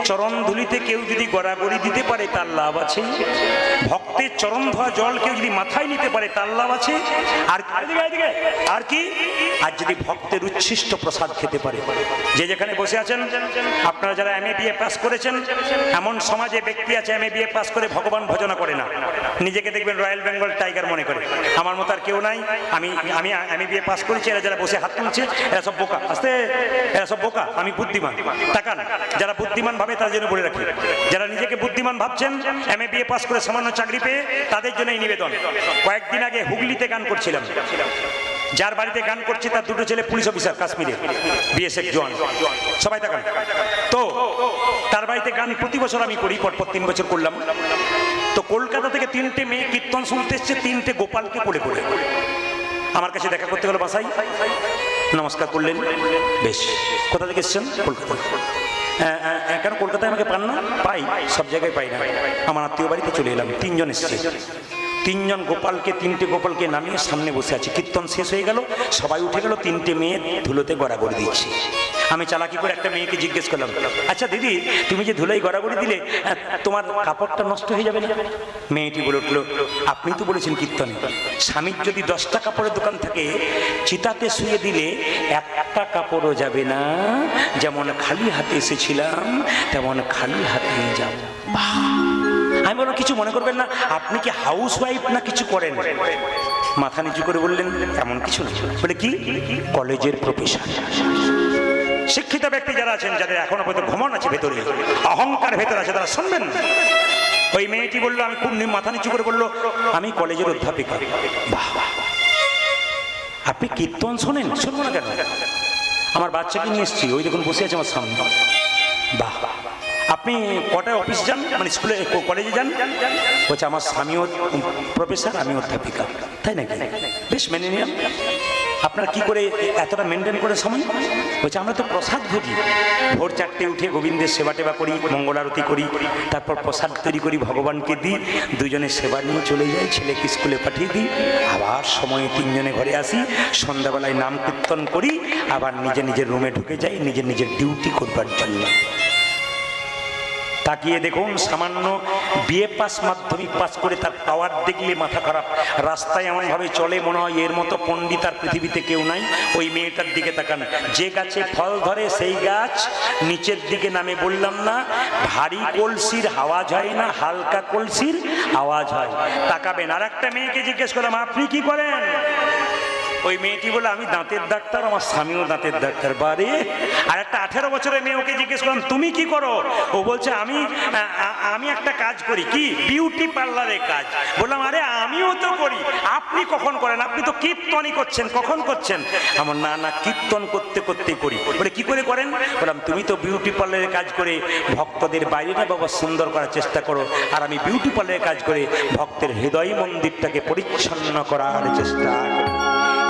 চরণ ধুলিতে কেউ যদি গড়াগড়ি দিতে পারে তার লাভ আছে, ভক্তের চরণ ধোয়া জল কেউ যদি মাথায় নিতে পারে তার লাভ আছে, আর আর কি, আর যদি ভক্তের উচ্ছিষ্ট প্রসাদ খেতে পারে। যে যেখানে বসে আছেন, আপনারা যারা এমএ বিএ পাস করেছেন, এমন সমাজে ব্যক্তি আছে এমএ বিএ পাস করে ভগবান ভজনা করে না, নিজেকে দেখবেন রয়্যাল বেঙ্গল টাইগার মনে করে, আমার মতো আর কেউ নাই, আমি আমি এমএ বিএ পাস করেছি, এরা যারা বসে হাত তুলছে এরা সব বোকা, আস্তে এরা সব বোকা, আমি বুদ্ধিমান। তাকান, যারা বুদ্ধিমান ভাবে তার জন্য বলে রাখি, যারা নিজেকে বুদ্ধিমান ভাবছেন এমএ বিএ পাস করে সামান্য চাকরি পেয়ে, তাদের জন্য এই নিবেদন। কয়েকদিন আগে হুগলিতে গান করছিলাম, যার বাড়িতে গান করছি তার দুটো ছেলে পুলিশ অফিসার, কাশ্মীরে বিএসএফ জওয়ান, সবাই তাকান। তো তার বাড়িতে গান প্রতি বছর আমি করি, পরপর 3 বছর করলাম। তো কলকাতা থেকে 3টে মেয়ে কীর্তন শুনতে এসছে, 3টে গোপালকে কোলে করে আমার কাছে দেখা করতে গেল বাসায়, নমস্কার করলেন, বেশ, কোথা থেকে এসছেন? কলকাতা। কেন কলকাতায় আমাকে পান না? পাই, সব জায়গায় পাই না, আমার আত্মীয় বাড়িতে চলে এলাম। 3 জন এসছে, 3 জন গোপালকে, 3টে গোপালকে নামিয়ে সামনে বসে আছে। কীর্তন শেষ হয়ে গেল, সবাই উঠে গেল, 3টে মেয়ে ধুলোতে গড়াগড়ি দিচ্ছে। আমি চালাকি করে একটা মেয়েকে জিজ্ঞেস করলাম, আচ্ছা দিদি, তুমি যে ধুলোয় গড়াগড়ি দিলে তোমার কাপড়টা নষ্ট হয়ে যাবে না? মেয়েটি বলে উঠলো, আপনি তো বলেছেন কীর্তনে, স্বামীর যদি 10টা কাপড়ের দোকান থাকে, চিতাতে শুয়ে দিলে একটা কাপড়ও যাবে না, যেমন খালি হাতে এসেছিলাম তেমন খালি হাতে যাব। আমি বললাম, কিছু মনে করবেন না, আপনি কি হাউস ওয়াইফ না কিছু করেন? মাথা নিচু করে বললেন, এমন কিছু না। বলে কি? কলেজের প্রফেসর। শিক্ষিত ব্যক্তি যারা আছেন, যাদের এখনো পর্যন্ত ঘমন আছে ভেতরে, অহংকার ভেতরে আছে, তারা শুনবেন। ওই মেয়েটি বললো, আমি খুব মাথা নিচু করে বললো, আমি কলেজের অধ্যাপিকা। বাহ, আপনি কীর্তন শোনেন? শুনবো না কেন? আমার বাচ্চাকে নিয়ে এসছি, ওই দেখুন বসে আছে আমার সামনে। বাহ, আপনি কটায় অফিস যান, মানে স্কুলে কলেজে যান? বলছে, আমার স্বামীও প্রফেসর, আমি অধ্যাপিকা। তাই নাকি? বেশ, মেনে নিলাম। আপনার কি করে এতটা মেনটেন করে সময়? বলছে, আমরা তো প্রসাদ ভোজি, ভোর 4টে উঠে গোবিন্দের সেবা টেবা করি, মঙ্গল আরতি করি, তারপর প্রসাদ তৈরি করি, ভগবানকে দিই, দুজনের সেবা নিয়ে চলে যাই, ছেলেকে স্কুলে পাঠিয়ে দিই, আবার সময়ে 3 জনে ঘরে আসি, সন্ধ্যাবেলায় নাম কীর্তন করি, আবার নিজের নিজের রুমে ঢুকে যাই নিজের নিজের ডিউটি করবার জন্য। তাকিয়ে দেখুন, সামান্য বিএ পাস, মাধ্যমিক পাস করে তার পাওয়ার দেখলে মাথা খারাপ, রাস্তায় এমনভাবে চলে মনে হয় এর মতো পণ্ডিত আর পৃথিবীতে কেউ নাই। ওই মেয়েটার দিকে তাকান, যে গাছে ফল ধরে সেই গাছ নিচের দিকে নামে। বললাম না, ভারী কলসির আওয়াজ হয় না, হালকা কলসির আওয়াজ হয়। তাকাবেন। আর একটা মেয়েকে জিজ্ঞেস করলাম, আপনি কি করেন? ওই মেয়েটি বলে, আমি দাঁতের ডাক্তার, আমার স্বামীও দাঁতের ডাক্তার। বারে। আর একটা 18 বছরের মেয়ে, ওকে জিজ্ঞেস করলাম, তুমি কি করো? ও বলছে, আমি একটা কাজ করি। কি? বিউটি পার্লারের কাজ। বললাম, আরে আমিও তো করি, আপনি কখন করেন? আপনি তো কীর্তনই করছেন, কখন করছেন? আমার না, কীর্তন করতে করতেই করি। বলে, কি করে করেন? বললাম, তুমি তো বিউটি পার্লারের কাজ করে ভক্তদের বাইরেটা বাবা সুন্দর করার চেষ্টা করো, আর আমি বিউটি পার্লারের কাজ করে ভক্তের হৃদয় মন্দিরটাকে পরিচ্ছন্ন করার চেষ্টা করি।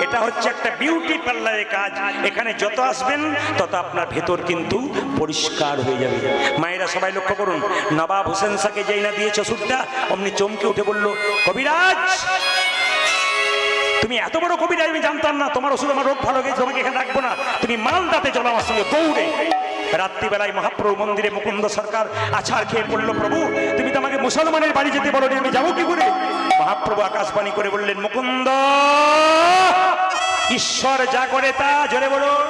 এটা হচ্ছে একটা বিউটি পার্লারের কাজ। এখানে যত আসবেন তত আপনার ভেতর কিন্তু পরিষ্কার হয়ে যাবে। মায়েরা সবাই লক্ষ্য করুন, নবাব হোসেন শাহকে যেই না দিয়েছ ওষুধটা, অমনি চমকে উঠে বলল, কবিরাজ, তুমি এত বড় কবিরাজ আমি জানতাম না, তোমার ওষুধ আমার রোগ ভালো গেছে, তোমাকে এখানে রাখবো না, তুমি মালদাতে চলো আমার সঙ্গে দৌড়ে। রাত্রিবেলায় মহাপ্রভু মন্দিরে মুকুন্দ সরকার আছাড় খেয়ে পড়ল, প্রভু তুমি তো আমাকে মুসলমানের বাড়ি যেতে বলো, আমি যাবো কি করে? মহাপ্রভু আকাশবাণী করে বললেন, মুকুন্দ, ঈশ্বর যা করে তা, জোরে বলুন,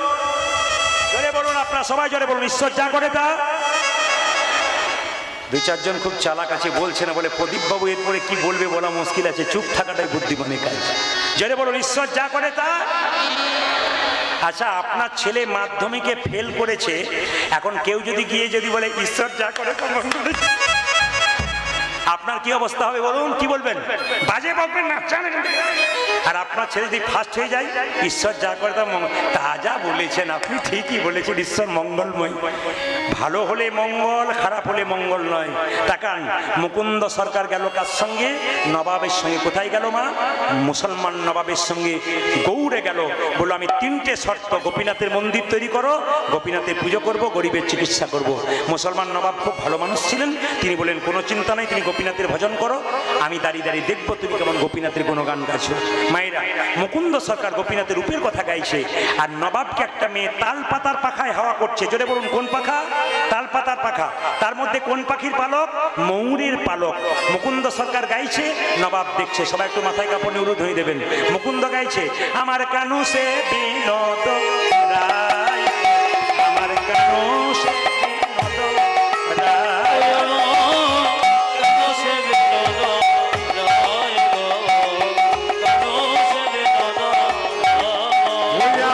জোরে বলুন, আপনারা সবাই জোরে বলুন, ঈশ্বর যা করে তা। 2-4 জন খুব চালাক আছে, বলছে না, বলে প্রদীপ বাবু এরপরে কি বলবে বলা মুশকিল আছে, চুপ থাকাটাই বুদ্ধিমানের কাজ। জোরে বলুন, ঈশ্বর যা করে তা। আচ্ছা, আপনার ছেলে মাধ্যমিকে ফেল করেছে, এখন কেউ যদি গিয়ে যদি বলে ঈশ্বর যা করে তা, আপনার কি অবস্থা হবে বলুন? কি বলবেন? বাজে বলবেন না, জানেন? আর আপনার ছেলে যদি ফার্স্ট হয়ে যায়, ঈশ্বর যা করে তা যা বলেছেন আপনি, ঠিকই বলেছেন, ঈশ্বর মঙ্গলময়, ভালো হলে মঙ্গল, খারাপ হলে মঙ্গল নয়। তাকান, মুকুন্দ সরকার গেল কার সঙ্গে? নবাবের সঙ্গে। কোথায় গেল মা? মুসলমান নবাবের সঙ্গে গৌড়ে গেল। বললো, আমি 3টে শর্ত, গোপীনাথের মন্দির তৈরি করো, গোপীনাথের পুজো করব, গরিবের চিকিৎসা করব। মুসলমান নবাব খুব ভালো মানুষ ছিলেন, তিনি বলেন কোনো চিন্তা নাই, তিনি গোপীনাথ গোপীনাথের ভজন করো, আমি দাঁড়িয়ে দাঁড়িয়ে দেখবো তুমি কেমন গোপীনাথের গুণগান গাইছো। মায়েরা, মুকুন্দ সরকার গোপীনাথের রূপের কথা গাইছে, আর নবাবকে একটা মেয়ে তাল পাতার পাখায় হাওয়া করছে। জোরে বলুন, কোন পাখা? তাল পাতার পাখা। তার মধ্যে কোন পাখির পালক? ময়ূরের পালক। মুকুন্দ সরকার গাইছে, নবাব দেখছে। সবাই একটু মাথায় কাপড় নিয়ে উলু ধুয়ে দেবেন। মুকুন্দ গাইছে, আমার কানু সে বিনোদ রায়, আমার কানু সে বিনোদ রায়, কানু সে বিনোদ রায় গো, কানু সে বিনোদ রায়।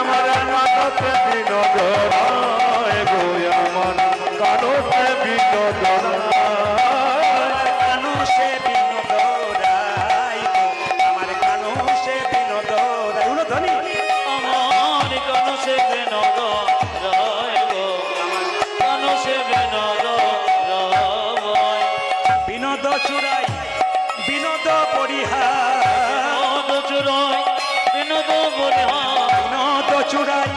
আমার কানু সে বিনোদ রায় গো, আমার কানু সে বিনোদ রায়, কানু সে বিনোদ রায় গো, আমার কানু সে বিনোদ রায়। উলু ধ্বনি। আমার কানু সে বিনোদ রায় গো, কানু সে বিনোদ রায়। বিনোদ চুরাই বিনোদ পরিহার, বিনোদ চুরাই বিনোদ বলিহার, বিনোদ চুরাই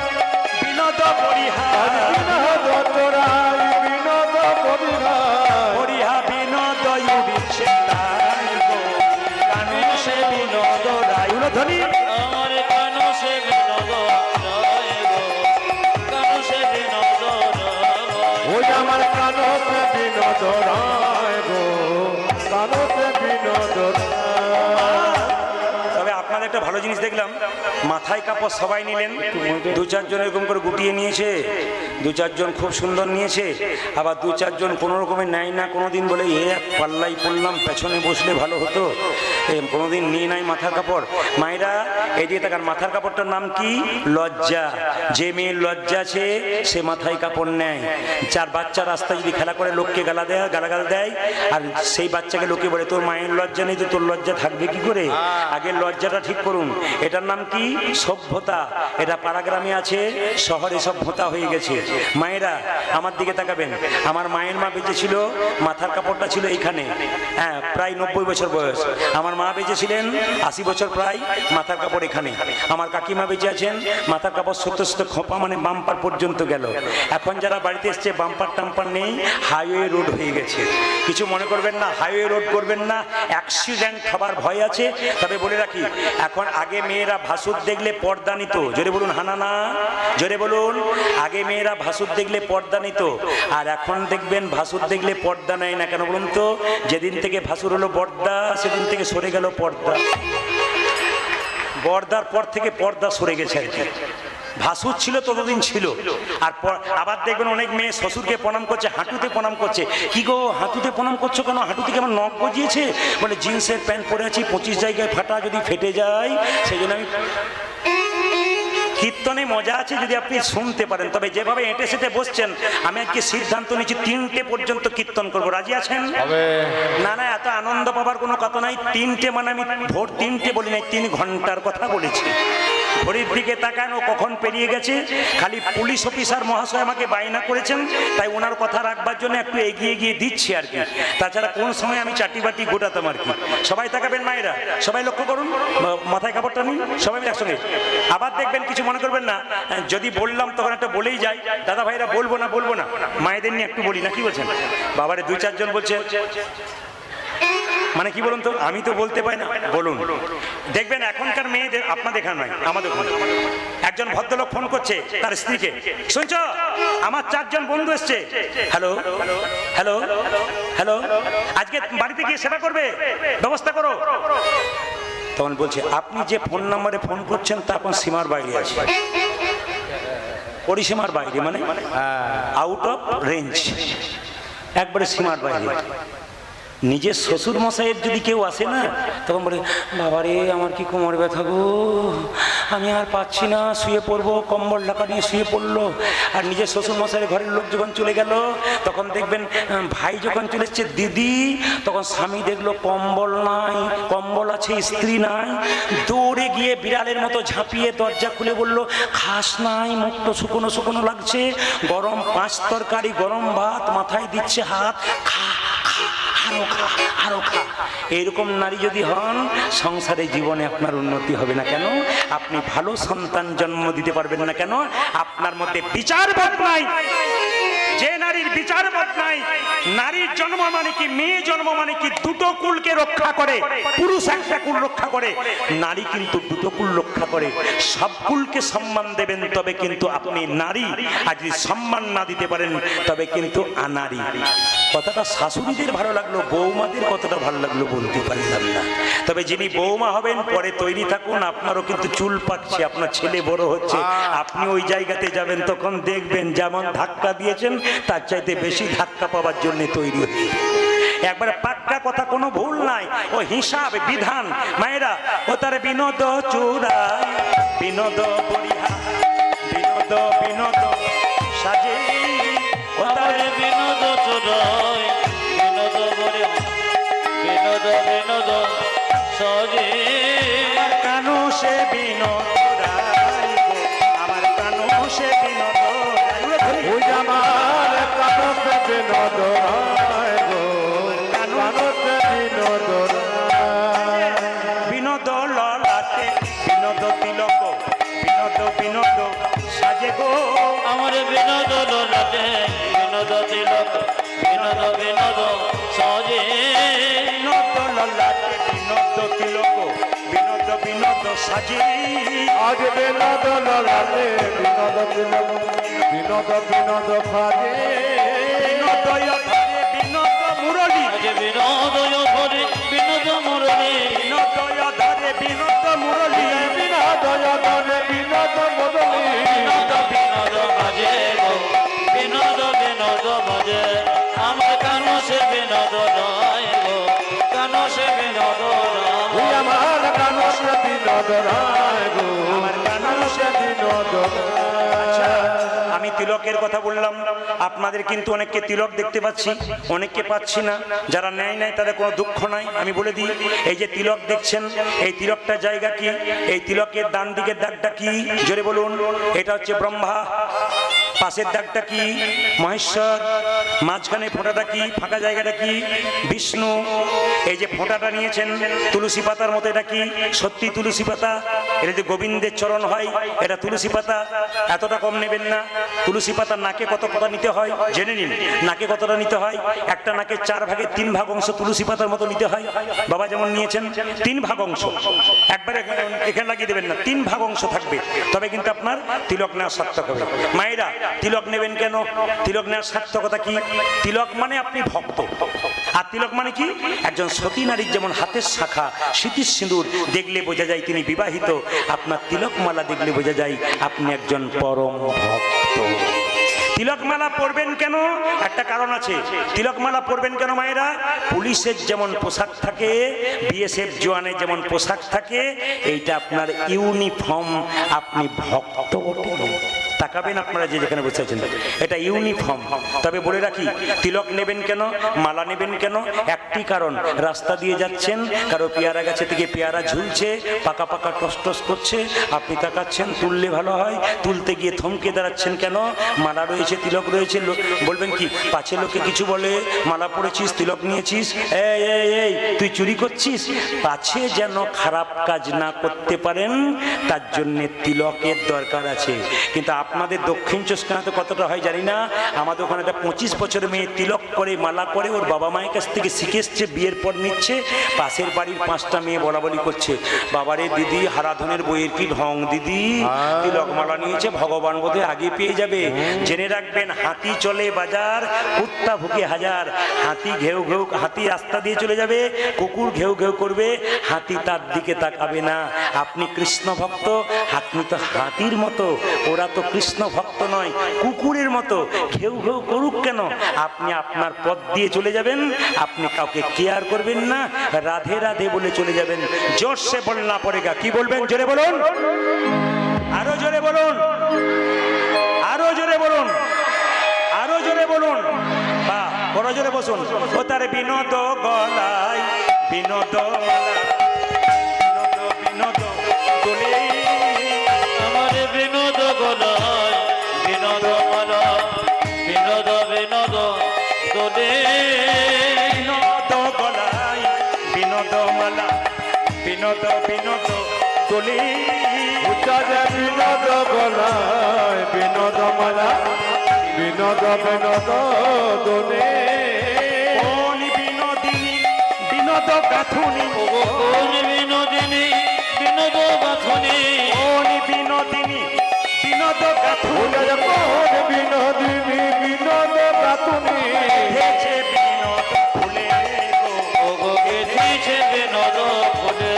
বিনোদ পরিহার, বিনোদ তোরাই বিনোদ পরিহার, পরিহা বিনোদ উড়িছে তাই গো, কানু সে বিনোদ রায়। উলু ধ্বনি। আমার কানু সে বিনোদ রায় গো, কানু সে বিনোদ রায়। ওই আমার কানু সে বিনোদ রায় গো, কানু সে বিনোদ রায়। তবে আপনাদের একটা ভালো জিনিস দেখলাম, মাথায় কাপড় সবাই নিলেন, দু চারজন এরকম করে গুটিয়ে নিয়েছে, দু চারজন খুব সুন্দর নিয়েছে, আবার দু চারজন কোনো রকমের নেয় না কোনোদিন, বলে এ এক পাল্লাই পড়লাম, পেছনে বসলে ভালো হতো, কোনোদিন নিয়ে নাই মাথার কাপড়। মায়েরা এদিকে তাকান, মাথার কাপড়টার নাম কি? লজ্জা। যে মেয়ের লজ্জা আছে সে মাথায় কাপড় নেয়। যার বাচ্চা রাস্তায় যদি খেলা করে লোককে গালাগাল দেয়, আর সেই বাচ্চাকে লোকে বলে তোর মায়ের লজ্জা নেই তো তোর লজ্জা থাকবে কি করে? আগে লজ্জাটা ঠিক করুন। এটার নাম কি? সভ্যতা। এটা পাড়াগ্রামে আছে, শহরে সভ্যতা হয়ে গেছে। মায়েরা আমার দিকে তাকাবেন, আমার মায়ের মা বেঁচে ছিল, মাথার কাপড়টা ছিল এইখানে, হ্যাঁ প্রায় 90 বছর বয়স। আমার মা বেঁচে ছিলেন 80 বছর প্রায়, মাথার কাপড় এখানে। আমার কাকিমা বেঁচে আছেন, মাথার কাপড় সত্য খোপা মানে বাম্পার পর্যন্ত গেল। এখন যারা বাড়িতে এসছে বাম্পার টাম্পার নেই, হাইওয়ে রোড হয়ে গেছে। কিছু মনে করবেন না, হাইওয়ে রোড করবেন না, অ্যাক্সিডেন্ট হবার ভয় আছে। তবে বলে রাখি, এখন আগে মেয়েরা ভাসুর দেখলে পর্দা নিত। জোরে বলুন হানা না, জোরে বলুন। আগে মেয়েরা ভাসুর দেখলে পর্দা নিত, আর এখন দেখবেন ভাসুর দেখলে পর্দা নেয় না। কেন বলুন তো? যেদিন থেকে ভাসুর হলো বর্দা, সেদিন থেকে সরে গেল পর্দা। বর্দার পর থেকে পর্দা সরে গেছে আর কি। ভাসুর ছিল ততদিন ছিল। আর আবার দেখবেন অনেক মেয়ে শ্বশুরকে প্রণাম করছে, হাঁটুতে প্রণাম করছে। কি গো হাঁটুতে প্রণাম করছো কেন? হাঁটুতে কেমন নখ গজিয়েছে? বলে জিন্সের প্যান্ট পরে আছি, 25 জায়গায় ফাটা, যদি ফেটে যায় সেই জন্য আমি। কীর্তনে মজা আছে যদি আপনি শুনতে পারেন। তবে যেভাবে এঁটে সেটে বসছেন, আমি আজকে সিদ্ধান্ত নিয়েছি 3টে পর্যন্ত কীর্তন করবো। রাজি আছেন? না না, এত আনন্দ পাবার কোনো কথা নাই। 3টে মানে আমি ভোর 3টে বলি নাই, 3 ঘন্টার কথা বলেছি। ঘড়ির দিকে তাকানো কখন পেরিয়ে গেছে। খালি পুলিশ অফিসার মহাশয় আমাকে বায়না করেছেন, তাই ওনার কথা রাখবার জন্য একটু এগিয়ে গিয়ে দিচ্ছি আর কি। তাছাড়া কোন সময় আমি চাটি বাটি গোটাতাম আর কি। সবাই তাকাবেন মায়েরা, সবাই লক্ষ্য করুন, মাথায় কাপড়টা নিন, সবাই একসঙ্গে। আবার দেখবেন, কিছু মনে করবেন না, যদি বললাম তখন একটা বলেই যাই, দাদা ভাইরা বলবো না, মায়েদের নিয়ে একটু বলি না, কি বলছেন? বাবারে 2-4 জন বলছে, মানে কি বলুন তো, আমি তো বলতে পারি না, বলুন। দেখবেন এখনকার মেয়েদের, আপনাদের এখানে নয় আমাদের ওখানে, একজন ভদ্রলোক ফোন করছে তার স্ত্রীকে, শুনছো আমার 4 জন বন্ধু এসছে, হ্যালো হ্যালো হ্যালো, আজকে বাড়িতে গিয়ে সেবা করবে, ব্যবস্থা করো। তখন বলছে, আপনি যে ফোন নাম্বারে ফোন করছেন তা এখন সীমার বাইরে আছে। পরিসীমার বাইরে মানে আউট অফ রেঞ্জ, একবারে সীমার বাইরে। নিজের শ্বশুর মশাইয়ের যদি কেউ আসে না, তখন বলে, বাবারে আমার কি কোমর ব্যথা গো, আমি আর পাচ্ছি না, শুয়ে পড়বো, কম্বল ঢাকা নিয়ে শুয়ে পড়লো। আর নিজের শ্বশুর মশাইয়ের ঘরের লোক যখন চলে গেল, তখন দেখবেন ভাই যখন চলে এসছে দিদি, তখন স্বামী দেখলো কম্বল নাই, কম্বল আছে স্ত্রী নাই, দৌড়ে গিয়ে বিড়ালের মতো ঝাঁপিয়ে দরজা খুলে বলল, খাস নাই, মুখটা শুকনো শুকনো লাগছে, গরম 5 তরকারি, গরম ভাত, মাথায় দিচ্ছে হাত, খা খা, আরো খা, আরো খা। এরকম নারী যদি হন, সংসারে জীবনে আপনার উন্নতি হবে না। কেন? আপনি ভালো সন্তান জন্ম দিতে পারবেন না। কেন? আপনার মধ্যে বিচার বোধ নাই। যে নারীর বিচারবোধ নাই, নারীর জন্ম মানে কি, মেয়ে জন্ম মানে কি, দুটো কুলকে রক্ষা করে। পুরুষ একটা কুল রক্ষা করে, নারী কিন্তু দুটো কুল রক্ষা করে। সব কুলকে সম্মান দেবেন তবে কিন্তু আপনি নারী, আর যদি সম্মান না দিতে পারেন তবে কিন্তু আনারী। কথাটা শাশুড়িদের ভালো লাগলো, বৌমাদের কতটা ভালো লাগলো বলতে পারলাম না। তবে যিনি বৌমা হবেন পরে তৈরি থাকুন, আপনারও কিন্তু চুল পাকছে, আপনার ছেলে বড় হচ্ছে, আপনি ওই জায়গাতে যাবেন তখন দেখবেন যেমন ধাক্কা দিয়েছেন তার চাইতে বেশি ধাক্কা পাওয়ার জন্য তৈরি হচ্ছে। একবারে পাক্কা কথা, কোনো ভুল নাই, ও হিসাব বিধান। মায়েরা ও তার বিনোদ চূড়ায় বিনোদ বরিহা, বিনোদ বিনোদ সাজে ও তার আমার বিনোদ চোরাই বিনোদ বলে বিনোদ বিনোদ সজে কানু সে বিনোদ রায় গো, আমার কানু সে বিনোদ রায়। ওই আমার কানতে বিনোদ রায় গো, কানতে বিনোদ রায়। বিনোদ ললাটে বিনোদ তিলক, বিনোদ বিনোদ সাজে গো, আমার বিনোদ লোলাটে বিনোদ তিলক বিনোদ বিনোদ সজে বিনোদ ললাটে বিনোদ তিলক, বিনোদ বিনোদ সাজে। আজ বিনোদ ললাটে বিনোদ তিলক, বিনোদ বিনোদ সাজে। বিনোদয় ধরে বিনোদ মুরলী, আজ বিনোদয় ধরে বিনোদ মুরলী বিনোদয় ধরে বিনোদ মুরলী, বিনোদয় ধরে বিনোদ মুরলী। বিনোদ বিনোদ বাজে গো, বিনোদ বিনোদ বাজে। আমার কানো সে বিনোদ নয় গো, কানো সে বিনোদ ওই নয়। আমার কানতে বিনোদ রায় গো, আমার কানতে বিনোদ রায়। আমি তিলকের কথা বললাম, আপনাদের কিন্তু অনেককে তিলক দেখতে পাচ্ছি, অনেককে পাচ্ছি না। যারা নেয় নাই তাদের কোনো দুঃখ নাই। আমি বলে দিই, এই যে তিলক দেখছেন, এই তিলকটা জায়গা কি, এই তিলকের ডান দিকের দাগটা কি জোরে বলুন। এটা হচ্ছে ব্রহ্মা, পাশের দাগটা কি মহেশ্বর, মাঝখানে ফোঁটাটা কি, ফাঁকা জায়গাটা কি বিষ্ণু। এই যে ফোঁটাটা নিয়েছেন তুলসী পাতার মতো, এটা কি সত্যি তুলসী পাতা? এটা যে গোবিন্দের চরণ হয়, এটা তুলসী পাতা। এতটা কম নেবেন না। তুলসী পাতা নাকে কত কথা নিতে হয় জেনে নিন। নাকে কতটা নিতে হয়? একটা নাকে 4 ভাগের 3 ভাগ অংশ তুলসী পাতার মতো নিতে হয়। বাবা যেমন নিয়েছেন 3 ভাগ অংশ, একবারে এখানে লাগিয়ে দেবেন না, 3 ভাগ অংশ থাকবে, তবে কিন্তু আপনার তিলক নেওয়া সার্থক হবে। মায়েরা তিলক নেবেন কেন? তিলক নেওয়ার সার্থকতা কি? তিলক মানে আপনি ভক্ত, আর তিলক মানে কি? একজন সতী নারীর যেমন হাতের শাখা, স্মৃতির সিঁদুর দেখলে বোঝা যায় তিনি বিবাহিত, আপনার তিলক মালা দেখলে বোঝা যায় আপনি একজন পরম ভক্ত। তিলকমালা পরবেন কেন? একটা কারণ আছে। তিলকমালা পরবেন কেন মায়েরা? পুলিশের যেমন পোশাক থাকে, বিএসএফ জওয়ানের যেমন পোশাক থাকে, এইটা আপনার ইউনিফর্ম। আপনি ভক্ত ওঠেন, তাকাবেন আপনারা যে যেখানে বসে আছেন, এটা ইউনিফর্ম। তবে বলে রাখি, তিলক নেবেন কেন, মালা নেবেন কেন? একটি কারণ, রাস্তা দিয়ে যাচ্ছেন, কারো পেয়ারা গাছে থেকে পেয়ারা ঝুলছে, পাকা পাকা টস টস করছে, আপনি তাকাচ্ছেন, তুললে ভালো হয়, তুলতে গিয়ে থমকে দাঁড়াচ্ছেন কেন? মালা রয়েছে, তিলক রয়েছে, বলবেন কি পাছে লোকে কিছু বলে, মালা পড়েছিস, তিলক নিয়েছিস, এই এই এই তুই চুরি করছিস, পাছে যেন খারাপ কাজ না করতে পারেন, তার জন্য তিলকের দরকার আছে। কিন্তু আপনাদের দক্ষিণ চোস্কানাতে কতটা হয় জানি না, আমাদের ওখানে একটা 25 বছরের মেয়ে তিলক করে, মালা করে, ওর বাবা মায়ের কাছ থেকে শিখে এসছে, বিয়ের পর নিচ্ছে, পাশের বাড়ির 5টা মেয়ে বলা বলি করছে, বাবারে দিদি হারাধনের বইয়ের কি ঢং দিদি, তিলক মালা নিয়েছে, ভগবান বোধহয় আগে পেয়ে যাবে। জেনে রাখবেন, হাতি চলে বাজার, কুত্তা ভুকে হাজার। হাতি ঘেউ ঘেউ, হাতি রাস্তা দিয়ে চলে যাবে, কুকুর ঘেউ ঘেউ করবে, হাতি তার দিকে তাকাবে না। আপনি কৃষ্ণ ভক্ত, আপনি তো হাতির মতো, ওরা তো কৃষ্ণ ভক্ত নয়, কুকুরের মতো, ঘেউ ঘেউ করুক কেন, আপনি আপনার পথ দিয়ে চলে যাবেন, আপনি কাউকে কেয়ার করবেন না, রাধে রাধে বলে চলে যাবেন। জোর সে বলনা পড়েগা। কি বলবেন জোরে বলুন, আরো জোরে বলুন, আরো জোরে বলুন, আরো জোরে বলুন, বা বড় জোরে বসুন। ও তার বিনোদ গলায় বিনোদ মালা, বিনোদ বিনোদ দোলে, আমার বিনোদ গলায় বিনোদ মালা, বিনোদ বিনোদ দোলে। বিনোদ গলায় বিনোদ মালা, বিনোদ বিনোদ দোলে, বিনোদ গলায় বিনোদ মালা, বিনোদ বিনোদনে কোন বিনোদিনী বিনোদ গাথুনি, কোন বিনোদিনী বিনোদ গাথনি, কোন বিনোদিনী বিনোদ গাথুনি, কোন বিনোদিনী বিনোদ গাতুনি হেছে বিনোদ ফুলে গো। ওগো গেথিছে বিনোদ ফুলে,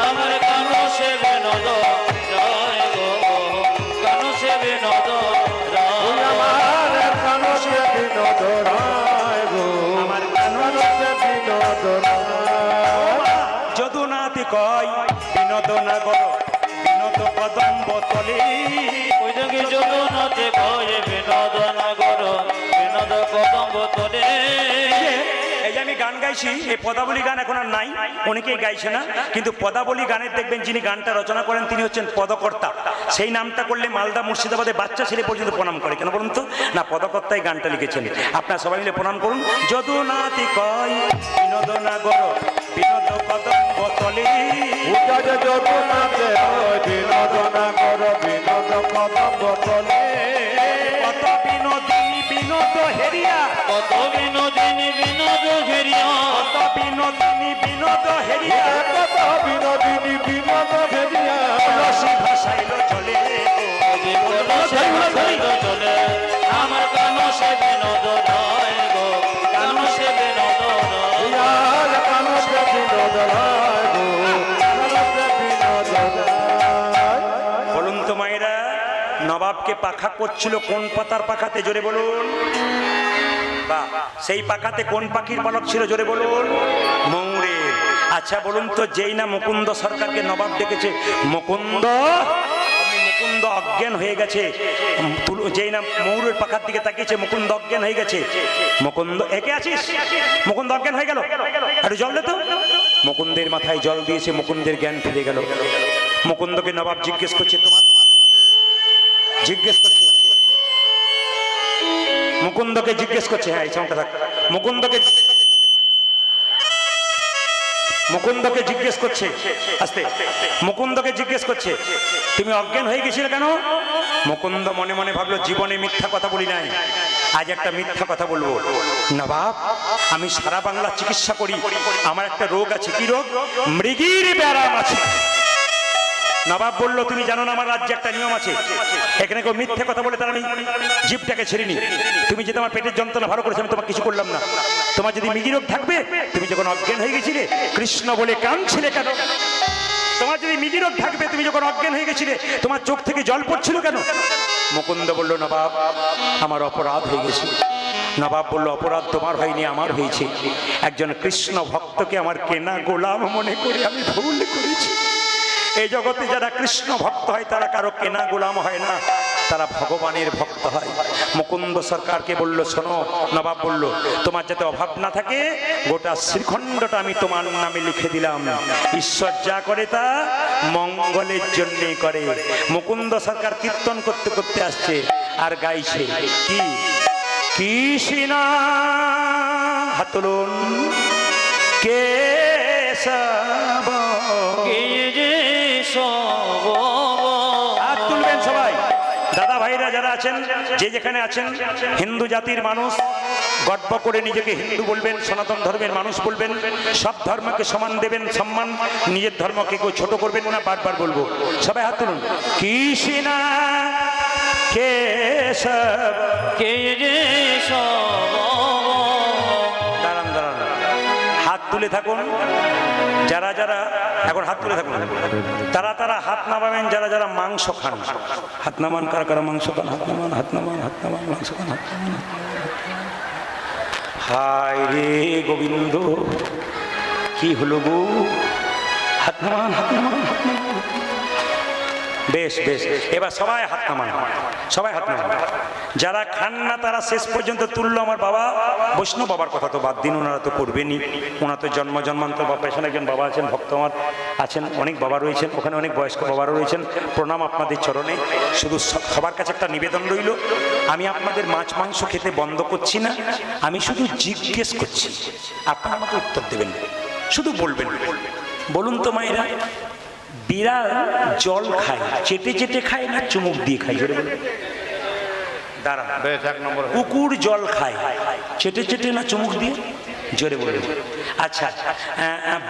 আমার কানো সে বিনোদ রায় গো, কানো সে বিনোদ রায়। আমার কানসে বিনোদ রায় গো, আমার কানসে বিনোদ রায়। যদুনাথ কয় বিনোদ নগর বিনোদ কদম্ব তলে। ওই দেখি জগন্নাথে ভয়ে বিনোদ নগর, বিনোদ কদম্ব তোলে। এই যে আমি গান গাইছি, এই পদাবলী গান এখন আর নাই, অনেকেই গাইছে না, কিন্তু পদাবলী গানের দেখবেন যিনি গানটা রচনা করেন তিনি হচ্ছেন পদকর্তা। সেই নামটা করলে মালদা মুর্শিদাবাদে বাচ্চা ছেলে পর্যন্ত প্রণাম করে। কেন বলুন তো? না, পদকর্তাই গানটা লিখেছেন। আপনারা সবাই মিলে প্রণাম করুন। যদুনাথ কয় বিনোদ নগর বিনোদ কদম্ব তলে। পূজা যে জগন্নাথে হয় বিনোদ নগর বিনোদ কদম্ব তলে। কত বিনোদিনী বিনোদ হেরিয়া, কত বিনোদিনী বিনোদ ঘেরিয়া, কত বিনোদিনী বিনোদ হেরিয়া, কত বিনোদিনী বিনোদ ঘেরিয়া। রসি ভাসাইল চলে চলে। আমার কানো সে বিনোদ রায় গো, কানো সে বিনোদ রায়। ইয়ার কানসে বিনোদ রায় গো, কানসে বিনোদ রায়। বলুন তো মায়েরা, নবাবকে পাখা করছিল কোন পাতার পাখাতে? জোরে বলুন। বা সেই পাখাতে কোন পাখির পালক ছিল? জোরে বলুন। ময়ূরের। আচ্ছা বলুন তো, যেই না মুকুন্দ সরকারকে নবাব ডেকেছে, মুকুন্দ মুকুন্দ অজ্ঞান হয়ে গেছে, যেই না ময়ূরের পাখার দিকে তাকিয়েছে, মুকুন্দ অজ্ঞান হয়ে গেছে। মুকুন্দ একে আছিস? মুকুন্দ অজ্ঞান হয়ে গেল, একটু জল দে তো। মুকুন্দের মাথায় জল দিয়েছে, মুকুন্দের জ্ঞান ফিরে গেল। মুকুন্দকে নবাব জিজ্ঞেস করছে, তোমার জিজ্ঞেস করছে মুকুন্দকে জিজ্ঞেস করছে, হ্যাঁ এই সাউন্ডটা থাক। মুকুন্দকে জিজ্ঞেস করছে, আস্তে, মুকুন্দকে জিজ্ঞেস করছে, তুমি অজ্ঞান হয়ে গেছিলে কেন? মুকুন্দ মনে মনে ভাবলো, জীবনে মিথ্যা কথা বলি নাই, আজ একটা মিথ্যা কথা বলবো। নবাব, আমি সারা বাংলা চিকিৎসা করি, আমার একটা রোগ আছে। কি রোগ? মৃগীর ব্যারাম আছে। নবাব বলল, তুমি জানো না আমার রাজ্যে একটা নিয়ম আছে, এখানে কেউ মিথ্যে কথা বলে তার আমি জিভটাকে ছেড়িনি। তুমি যদি আমার পেটের যন্ত্রণা ভালো করেছো, আমি তোমার কিছু করলাম না। তোমার যদি মৃগী রোগ থাকবে, তুমি যখন অজ্ঞান হয়ে গেছিলে কৃষ্ণ বলে কাঁদছিলে কেন? তোমার যদি মৃগী রোগ থাকবে, তুমি যখন অজ্ঞান হয়ে গেছিলে তোমার চোখ থেকে জল পড়ছিল কেন? মুকুন্দ বলল, নবাব আমার অপরাধ হয়ে গেছে। নবাব বলল, অপরাধ তোমার হয়নি, আমার হয়েছে। একজন কৃষ্ণ ভক্তকে আমার কেনা গোলাম মনে করে আমি ভুল করেছি। এই জগতে যারা কৃষ্ণ ভক্ত হয় তারা কারো কেনা গোলাম হয় না, তারা ভগবানের ভক্ত হয়। মুকুন্দ সরকারকে বলল, শোনো, নবাব বলল, তোমার যাতে অভাব না থাকে গোটা শ্রীখণ্ডটা আমি তোমার নামে লিখে দিলাম। ঈশ্বর যা করে তা মঙ্গলের জন্যে করে। মুকুন্দ সরকার কীর্তন করতে করতে আসছে আর গাইছে, কি কৃষ্ণ হাত তুলুন, কেশব। হাত তুলবেন সবাই, দাদা ভাইরা যারা আছেন, যে যেখানে আছেন, হিন্দু জাতির মানুষ, গর্ব করে নিজেকে হিন্দু বলবেন, সনাতন ধর্মের মানুষ বলবেন, সব ধর্মকে সমান দেবেন সম্মান, নিজের ধর্মকে কেউ ছোট করবেন না। বারবার বলবো, সবাই হাত তুলুন, কৃষ্ণ কেশব। দাঁড়ান দাঁড়ান, হাত তুলে থাকুন। যারা যারা এখন হাত তুলে থাকুন, তারা তারা হাত নামাবেন যারা যারা মাংস খান। হাত নামান, কারা কারা মাংস খান, হাত নামান, হাত নামান, হাত নামান, মাংস খান, হাত নামান। হায় রে গোবিন্দ, কি হলো গো? হাত নামান, হাত নামান, হাত নামান। বেশ বেশ, এবার সবাই হাত নামান, সবাই হাত নামান। যারা খান না তারা শেষ পর্যন্ত তুললো। আমার বাবা বৈষ্ণব বাবার কথা তো বাদ দিন, ওনারা তো করবেনই, ওনার তো জন্ম জন্মান্তর বা পেছনে একজন বাবা আছেন, ভক্ত আমার আছেন, অনেক বাবা রয়েছেন, ওখানে অনেক বয়স্ক বাবারও রয়েছেন। প্রণাম আপনাদের চরণে। শুধু সবার কাছে একটা নিবেদন রইল, আমি আপনাদের মাছ মাংস খেতে বন্ধ করছি না, আমি শুধু জিজ্ঞেস করছি, আপনারা আমাকে উত্তর দেবেন, শুধু বলবেন। বলুন তো মায়েরা, বিড়াল জল খায় চেটে চেটে খায় না চুমুক দিয়ে খায়? জোরে বলুন। দাঁড়ান। বেশ, 1 নম্বর হয়ে কুকুর জল খায় চেটে চেটে না চুমুক দিয়ে? জোরে বলে। আচ্ছা,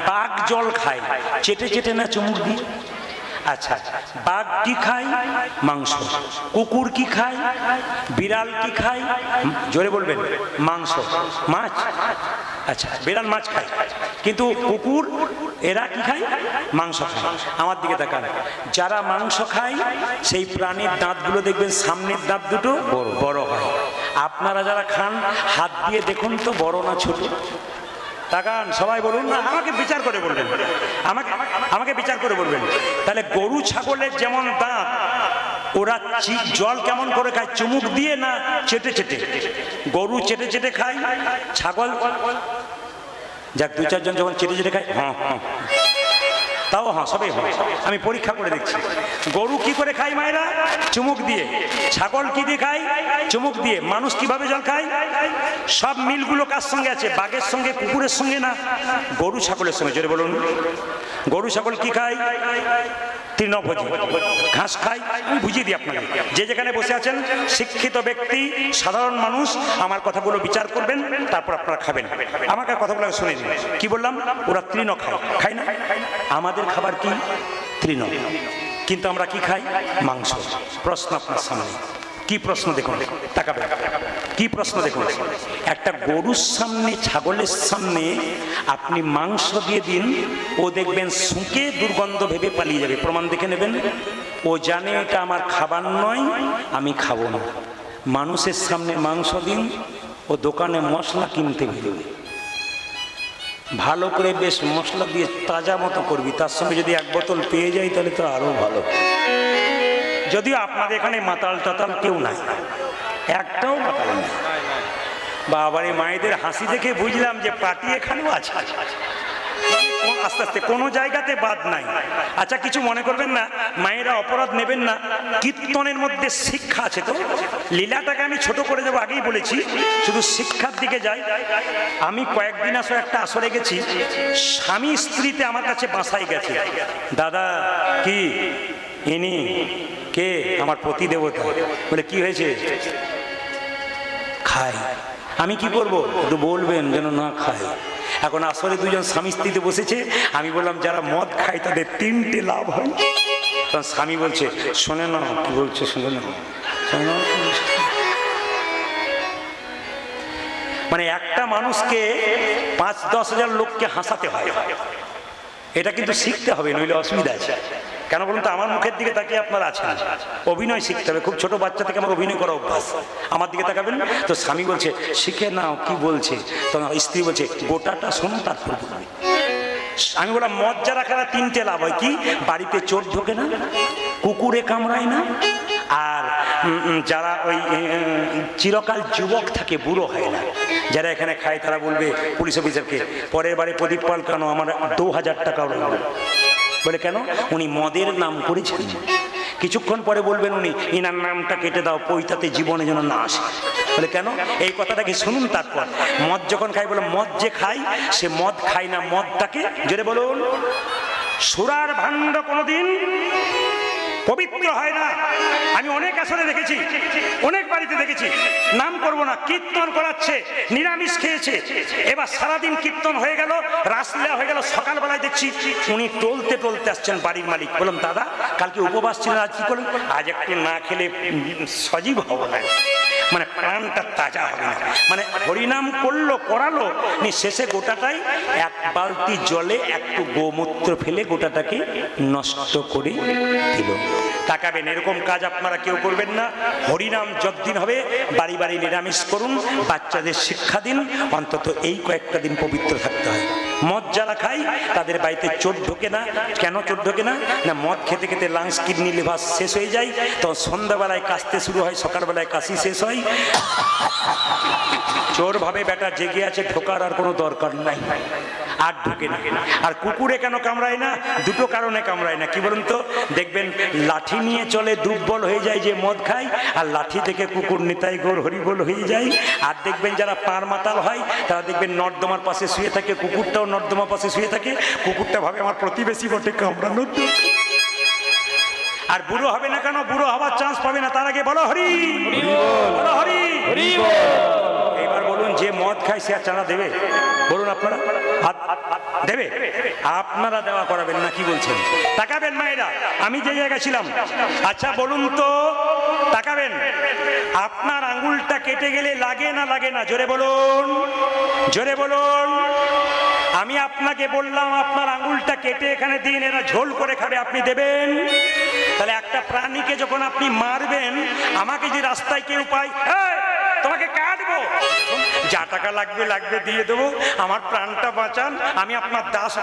বাঘ জল খায় চেটে চেটে না চুমুক দিয়ে? আচ্ছা, বাঘ কি খায়? মাংস। কুকুর কি খায়? বিড়াল কি খায়? জোরে বলবেন। মাংস। মাছ? আচ্ছা, বিড়াল মাছ খায়, কিন্তু কুকুর এরা কি খায়? মাংস খায়। আমার দিকে তাকান, যারা মাংস খায় সেই প্রাণীর দাঁতগুলো দেখবেন সামনের দাঁত দুটো বড় হয়। আপনারা যারা খান হাত দিয়ে দেখুন তো বড় না ছোট? তাকান, সবাই বলুন না, আমাকে বিচার করে বলবেন, আমাকে বিচার করে বলবেন। তাহলে গরু ছাগলের যেমন দাঁত, ওরা জল কেমন করে খায়? চুমুক দিয়ে না চেটে চেটে? গরু চেটে চেটে খায়, ছাগল যাক 2-4 জন যখন চেটে চেটে খায়, হ্যাঁ হ্যাঁ, তাও হ্যাঁ, সবাই হয়। আমি পরীক্ষা করে দেখছি। গরু কি করে খায় মায়েরা? চুমুক দিয়ে। ছাগল কি দিয়ে খায়? চুমুক দিয়ে। মানুষ কিভাবে জল খায়? সব মিলগুলো কার সঙ্গে আছে? বাঘের সঙ্গে, কুকুরের সঙ্গে না, গরু ছাগলের সঙ্গে। জোরে বলুন। গরু ছাগল কি খায়? তৃণভোজী, ঘাস খায়। আমি বুঝিয়ে দিই আপনাকে, যে যেখানে বসে আছেন শিক্ষিত ব্যক্তি, সাধারণ মানুষ, আমার কথাগুলো বিচার করবেন, তারপর আপনারা খাবেন। আমাকে কথাগুলো শুনে নিন। কি বললাম? ওরা তৃণ খায়, খায় না? আমাদের খাবার কি? তৃণ। কিন্তু আমরা কি খাই? মাংস। প্রশ্ন আপনার সামনে, কি প্রশ্ন দেখুন, তাকাবেন, কি প্রশ্ন দেখুন। একটা গরুর সামনে, ছাগলের সামনে আপনি মাংস দিয়ে দিন, ও দেখবেন শুঁকে দুর্গন্ধ ভেবে পালিয়ে যাবে। প্রমাণ দেখে নেবেন। ও জানে এটা আমার খাবার নয়, আমি খাবো না। মানুষের সামনে মাংস দিন, ও দোকানে মশলা কিনতে বেরোবে, ভালো করে বেশ মশলা দিয়ে তাজা মতো করবি, তার সঙ্গে যদি 1 বোতল পেয়ে যাই তাহলে তো আরো ভালো। যদিও আপনাদের এখানে মাতাল টাতাল কেউ নাই, একটাও মাতাল নেই। বাবার এই মায়েদের হাসি দেখে বুঝলাম যে পার্টি এখানেও আছে। আস্তে আস্তে কোনো জায়গাতে বাদ নাই। আচ্ছা, কিছু মনে করবেন না, মায়েরা অপরাধ নেবেন না। কীর্তনের মধ্যে শিক্ষা আছে তো। লীলাটাকে আমি ছোট করে দেবো, আগেই বলেছি, শুধু শিক্ষার দিকে যাই। আমি কয়েকদিন আসলে একটা আসরে গেছি, স্বামী স্ত্রীতে আমার কাছে বাসায় গেছে। দাদা, কি ইনি কে? আমার পতি দেবতা। বলে কি হয়েছে? খায়। আমি কি করব? একটু বলবেন যেন না খায়। এখন আসলে 2 জন স্বামী স্ত্রীতে বসেছে। আমি বললাম যারা মদ খায় তাদের 3টে লাভ হয়। তখন স্বামী বলছে, শোনে না, কি বলছে শুনে না। মানে একটা মানুষকে 5-10 হাজার লোককে হাসাতে হয়। এটা কিন্তু শিখতে হবে, নইলে অসুবিধা আছে। কেন বলুন তো? আমার মুখের দিকে তাকিয়ে আপনারা আছেন, অভিনয় শিখতে হবে। খুব ছোট বাচ্চা থেকে আমার অভিনয় করা অভ্যাস। আমার দিকে তাকাবেন তো। স্বামী বলছে শিখে নাও, কি বলছে? তখন স্ত্রী বলছে গোটাটা শোনো তারপর বলবে। আমি বললাম মদ যারা খায় 3টে লাভ হয়। কি? বাড়িতে চোর ঢোকে না, কুকুরে কামড়ায় না, আর যারা ওই চিরকাল যুবক থাকে, বুড়ো হয় না। যারা এখানে খায় তারা বলবে পুলিশ অফিসারকে, পরের বারে প্রদীপ পাল কেন আমার 2000 টাকাও লাগবে। বলে কেন? উনি মদের নাম করেছেন। কিছুক্ষণ পরে বলবেন উনি, ইনার নামটা কেটে দাও, পৈতাতে জীবনে যেন না আসে। বলে কেন? এই কথাটাকে শুনুন। তারপর মদ যখন খায়, বলে মদ যে খায় সে মদ খায় না, মদটাকে, জোরে বলুন, সুরার ভাণ্ড কোনোদিন পবিত্র হয় না। আমি অনেক আসরে দেখেছি, অনেক বাড়িতে দেখেছি, নাম করব না, কীর্তন করাচ্ছে, নিরামিষ খেয়েছে। এবার সারাদিন কীর্তন হয়ে গেল, রাসলীলা হয়ে গেল, সকালবেলায় দেখছি উনি টলতে টলতে আসছেন বাড়ির মালিক। বললাম দাদা, কালকে উপবাস ছিলেন, আজ কি করলেন? আজ একটু না খেলে সজীব হব না, মানে প্রাণটা তাজা হবে না। মানে হরিনাম করলো, করালো, শেষে গোটাটাই 1 বালতি জলে একটু গোমূত্র ফেলে গোটাটাকে নষ্ট করে দিল। তাকাবেন, এরকম কাজ আপনারা কেউ করবেন না। হরিনাম যতদিন হবে বাড়ি বাড়ি নিরামিষ করুন, বাচ্চাদের শিক্ষা দিন, অন্তত এই কয়েকটা দিন পবিত্র থাকতে হয়। মদ যারা খায় তাদের বাড়িতে চোর ঢোকে না। কেন চোর ঢোকে না? না, মদ খেতে খেতে লাংস, কিডনি, লিভার শেষ হয়ে যায়, তখন সন্ধ্যাবেলায় কাশতে শুরু হয়, সকালবেলায় কাশি শেষ হয়। চোর ভাবে বেটা জেগে আছে, ঢোকার আর কোনো দরকার নাই, আর ঢুকে না। আর কুকুরে কেন কামড়ায় না? 2টো কারণে কামড়ায় না। কি বলুন তো? দেখবেন লাঠি নিয়ে চলে, দুর্বল হয়ে যায় যে মদ খায়, আর লাঠি থেকে কুকুর নিতাই গৌর হরিবোল হয়ে যায়। আর দেখবেন যারা পার মাতাল হয় তারা দেখবেন নর্দমার পাশে শুয়ে থাকে, কুকুরটাও নর্দমার পাশে শুয়ে থাকে। কুকুরটা ভাবে আমার প্রতিবেশী বটে, কামড়ানোর। আর বুড়ো হবে না কেন, বুড়ো হওয়ার চান্স পাবে না, তার আগে বলো হরি বলো হরি। এবার বলুন, যে মদ খায় সে আর চাঁদা দেবে? বলুন আপনারা, দেবে? আপনারা দেওয়া করাবেন না, কি বলছেন? তাকাবেন মায়েরা, আমি যে জায়গায় ছিলাম। আচ্ছা বলুন তো, তাকাবেন, আপনার আঙ্গুলটা কেটে গেলে লাগে না লাগে না? জোরে বলুন, জোরে বলুন। আমি আপনাকে বললাম আপনার আঙ্গুলটা কেটে এখানে দিন, এরা ঝোল করে খাবে, আপনি দেবেন? তাহলে একটা প্রাণীকে যখন আপনি মারবেন, আমাকে যে রাস্তায় কেউ পাই, "এই, তোমাকে কাটবো", যা টাকা লাগবে লাগবে দিয়ে দেবো, আমার প্রাণটা বাঁচান, আমি আপনার দাস।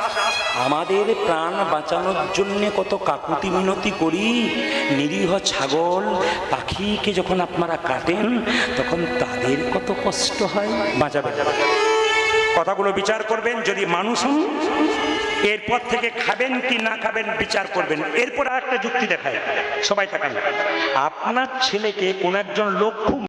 আমাদের প্রাণ বাঁচানোর জন্য কত কাকুতি মিনতি করি। নিরীহ ছাগল পাখিকে যখন আপনারা কাটেন, তখন তাদের কত কষ্ট হয়। বাঁচাবেন, কথাগুলো বিচার করবেন। যদি মানুষ হন, এরপর থেকে খাবেন কি না খাবেন বিচার করবেন। এরপর আর একটা যুক্তি দেখায়, সবাই তাকান। আপনার ছেলেকে কোন একজন লোক খুব